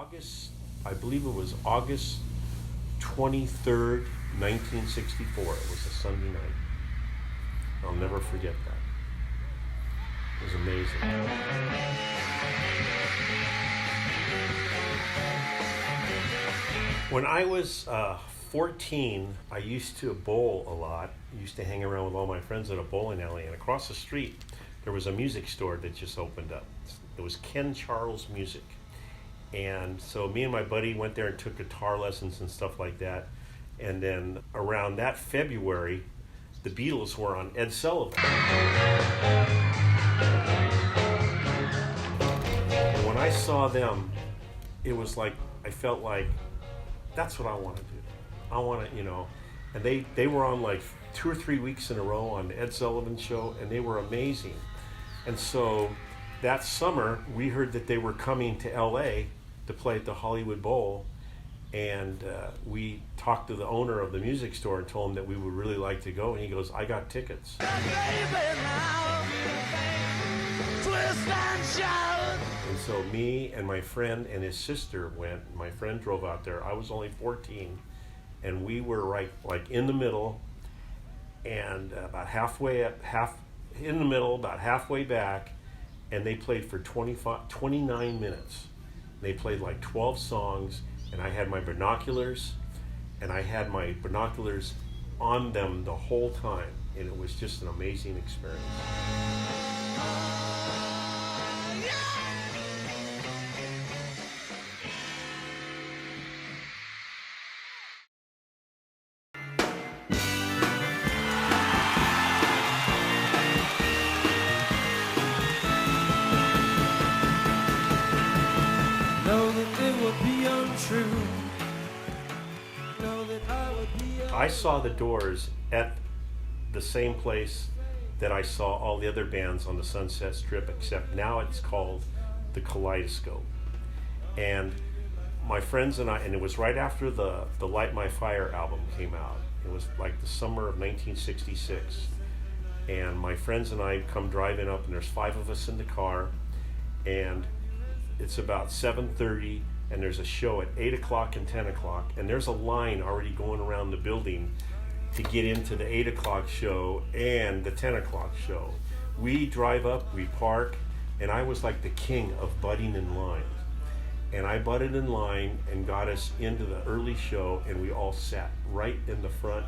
August, I believe it was August 23rd, 1964. It was a Sunday night. I'll never forget that. It was amazing. When I was 14, I used to bowl a lot. I used to hang around with all my friends at a bowling alley, and across the street there was a music store that just opened up. It was Ken Charles Music. And so me and my buddy went there and took guitar lessons and stuff like that. And then around that February, the Beatles were on Ed Sullivan. And when I saw them, it was like, I felt like, that's what I want to do. I want to, and they were on like 2 or 3 weeks in a row on the Ed Sullivan Show, and they were amazing. And so that summer, we heard that they were coming to LA to play at the Hollywood Bowl, and we talked to the owner of the music store and told him that we would really like to go, and he goes, I got tickets. And so me and my friend and his sister went. My friend drove out there. I was only 14, and we were right like in the middle, and about halfway back, and they played for 29 minutes. They played like 12 songs, and I had my binoculars on them the whole time, and it was just an amazing experience. I saw the Doors at the same place that I saw all the other bands on the Sunset Strip, except now it's called the Kaleidoscope. And my friends and I, and it was right after the Light My Fire album came out. It was like the summer of 1966. And my friends and I come driving up, and there's 5 of us in the car, and it's about 7:30, and there's a show at 8 o'clock and 10 o'clock, and there's a line already going around the building to get into the 8 o'clock show and the 10 o'clock show. We drive up, we park, and I was like the king of butting in line. And I butted in line and got us into the early show, and we all sat right in the front.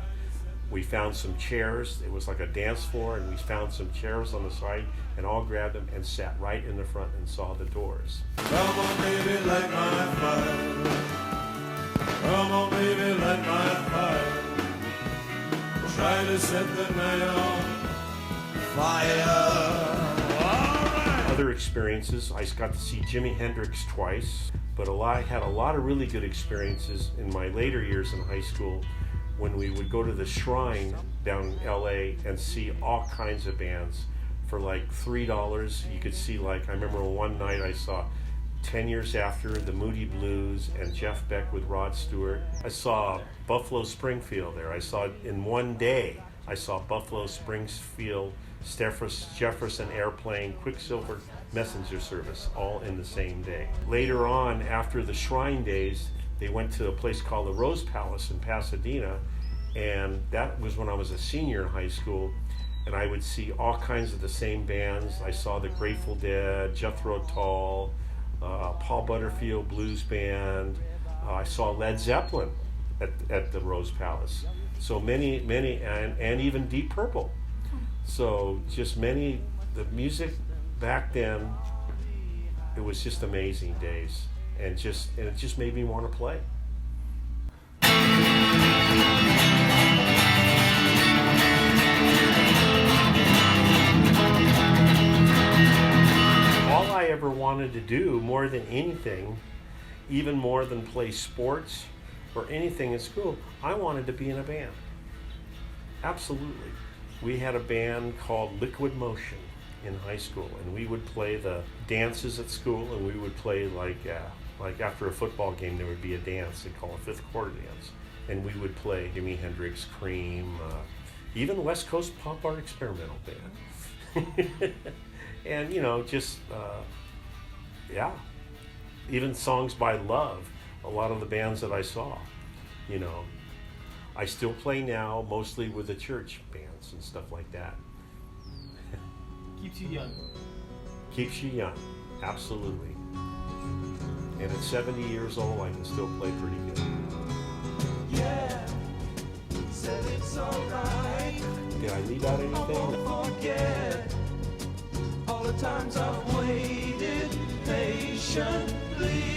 We found some chairs. It was like a dance floor, and we found some chairs on the side and all grabbed them and sat right in the front and saw the Doors. Come on, baby, light my fire. Come on, baby, light my fire. Try to set the night on fire. All right. Other experiences, I got to see Jimi Hendrix twice, but I had a lot of really good experiences in my later years in high school when we would go to the Shrine down in LA and see all kinds of bands for like $3. You could see, like, I remember one night I saw 10 Years After, the Moody Blues, and Jeff Beck with Rod Stewart. I saw Buffalo Springfield there. I saw in one day, I saw Buffalo Springfield, Jefferson Airplane, Quicksilver Messenger Service, all in the same day. Later on, after the Shrine days, they went to a place called the Rose Palace in Pasadena, and that was when I was a senior in high school, and I would see all kinds of the same bands. I saw the Grateful Dead, Jethro Tull, Paul Butterfield Blues Band. I saw Led Zeppelin at the Rose Palace. So many, and even Deep Purple. So just the music back then, it was just amazing days. And it just made me want to play. All I ever wanted to do, more than anything, even more than play sports or anything in school, I wanted to be in a band. Absolutely. We had a band called Liquid Motion in high school, and we would play the dances at school, and we would play like after a football game there would be a dance they call a fifth quarter dance, and we would play Jimi Hendrix, Cream, even West Coast Pop Art Experimental Band. And even songs by Love, a lot of the bands that I saw, you know. I still play now, mostly with the church bands and stuff like that. Keeps you young. Keeps you young, absolutely. And at 70 years old, I can still play pretty good. Yeah, said it's alright. Did I leave out anything? Don't forget all the times I've waited patiently.